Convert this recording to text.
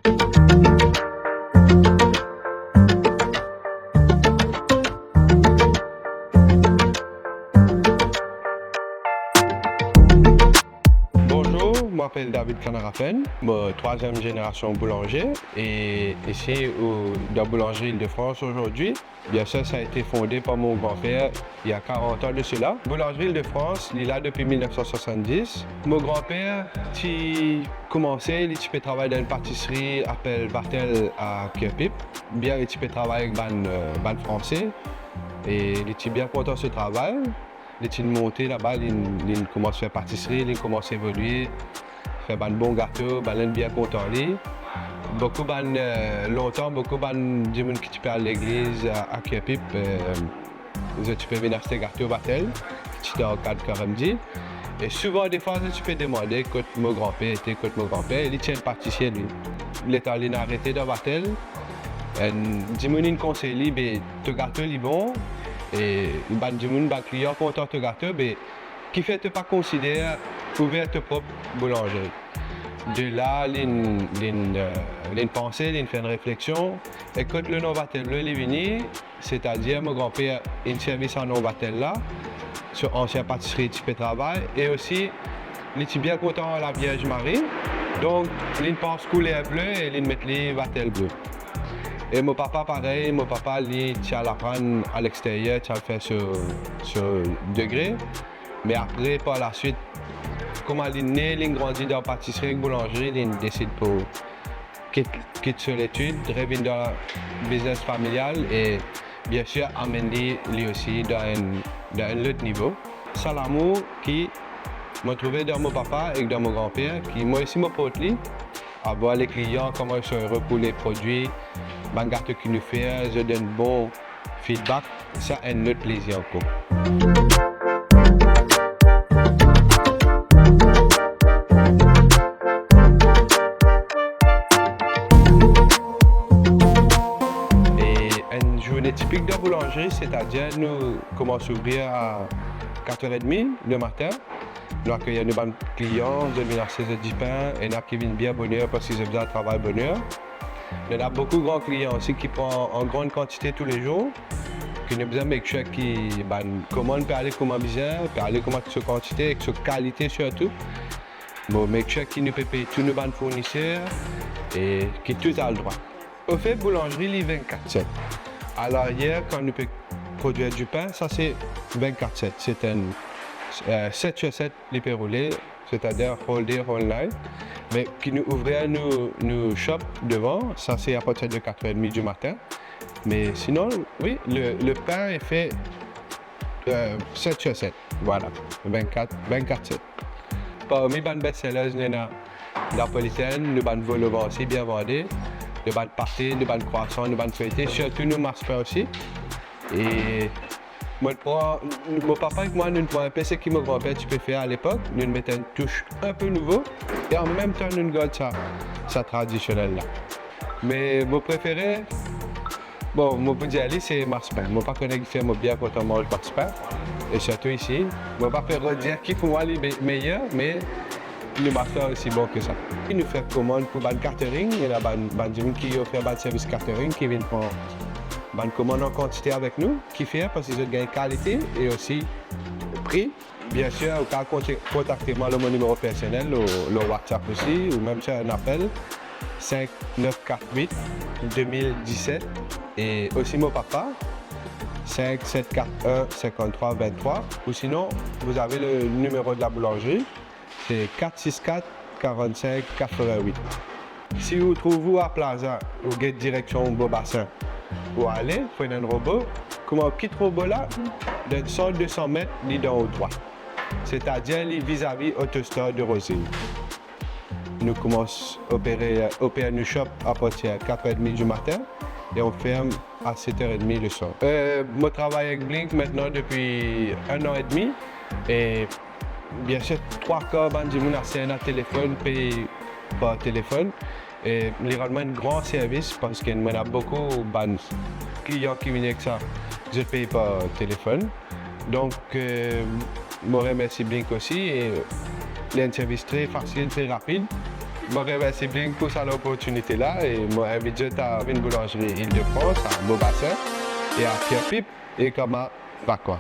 Bonjour, je m'appelle David Canarapen, troisième génération boulanger et ici dans la boulangerie Île-de-France aujourd'hui. Bien sûr, ça a été fondé par mon grand-père il y a 40 ans de cela. Boulangerie Île-de-France, il est là depuis 1970. Mon grand-père, il commençait, il a travaillé dans une pâtisserie appelée Bartel à Kerpip. Bien, il a travaillé avec ban français et il était bien content de ce travail. Il est monté là-bas, il commence à faire pâtisserie, il commence à évoluer, faire un bon gâteau, il est bien content. Beaucoup longtemps, beaucoup de gens qui sont à l'église à Kerpip, tu peux venir acheter gâteau Bartel, tu es dans 4 Karamdi. Et souvent, des fois, tu peux demander quand mon grand-père était, il tient un pâtissier lui. Il est allé arrêter dans Bartel. Dis moi une conseil, ton gâteau est bon. Et les clients content de gâteau, mais qui fait ne pas considérer ouvrir ta propre boulangerie. De là, il pensée, il fait une réflexion. Et quand le Novatel est venu, c'est-à-dire mon grand-père a un service en Novatel là, sur ancienne pâtisserie type de travail, et aussi, il est bien content de la Vierge Marie. Donc, il pense couleur bleue et il met les Vatel bleu. Et mon papa, pareil, il tient la panne à l'extérieur, il fait sur degré. Mais après, par la suite, comme il est né, il grandit dans la pâtisserie et la boulangerie, il décide pour quitter l'étude, revenir dans le business familial et bien sûr amener lui aussi dans un autre niveau. C'est l'amour qui m'a trouvé dans mon papa et dans mon grand-père, qui moi aussi m'a porté. À voir les clients, comment ils sont heureux pour les produits, les gâteaux qu'ils nous font, je donne bon feedback, ça a un autre plaisir encore. Et une journée typique de la boulangerie, c'est-à-dire nous commençons à ouvrir à 4h30 le matin. Nous accueillons nos clients, nous venons à 16h du pain, et nous qui viennent bien bonheur parce qu'ils ont besoin de travail bonheur. Il y a beaucoup de grands clients aussi qui prennent en grande quantité tous les jours, qui ont besoin de make sure qui commande peut aller comme besoin, peut aller comme sur quantité et sur qualité surtout. Bon, make sure qu'ils nous payer tous nos fournisseurs et qui tout a le droit. Au fait, boulangerie, il est 24/7. À l'arrière, quand nous pouvons produire du pain, ça c'est 24/7. C'est un 7/7 les roulés, c'est-à-dire whole day, whole night. Mais qui nous ouvrait nos shops devant, ça c'est à partir de 4h30 du matin. Mais sinon, oui, le pain est fait 7/7, voilà, 24/7. Parmi les best-sellers, nous avons napolitaine, nous avons vol au vent aussi bien vendus, nous avons pâté, nous avons croissant, nous avons feuilleté, surtout nous marche-pain aussi. Et mon papa et moi, nous avons un PC qui mon grand-père tu peux faire à l'époque. Nous mettons une touche un peu nouveau et en même temps nous gardons ça traditionnel là. Mais mon préféré, bon, mon peut dire c'est marche-pain. Mon papa connaît qui fait bien quand on mange marche-pain. Et surtout ici, mon papa peut redire qui pour moi est meilleur, mais le marche-pain aussi bon que ça. Il nous fait commande pour le catering. Il y a des gens qui offrent un service catering qui viennent prendre. Ils commandent en quantité avec nous, qui fait parce qu'ils ont gagné qualité et aussi prix. Bien sûr, au cas contactez-moi mon numéro personnel, le WhatsApp aussi, ou même sur un appel 5948 2017 et aussi mon papa 5741 5323 ou sinon vous avez le numéro de la boulangerie, c'est 464 45 88. Si vous trouvez à Plaza, vous avez direction Beaubassin. Ou aller, prenez un robot, comme un petit robot là, de 100-200 mètres, il est dans le droit. C'est-à-dire vis-à-vis Autostore de Rosine. Nous commençons à opérer nos shops à partir de 4h30 du matin et on ferme à 7h30 le soir. Je travaille avec Blink maintenant depuis 1 an et demi et bien sûr 3 quarts de gens ont un téléphone payé par téléphone. Et il y a vraiment un grand service parce qu'il y a beaucoup de clients qui viennent avec ça. Je paye par téléphone. Donc, je remercie Blink aussi. Et il y a un service très facile, très rapide. je remercie bien pour cette opportunité-là et moi, invite à une boulangerie Île-de-France, à Beaubassin et à Pierre-Pipe et comment, quoi.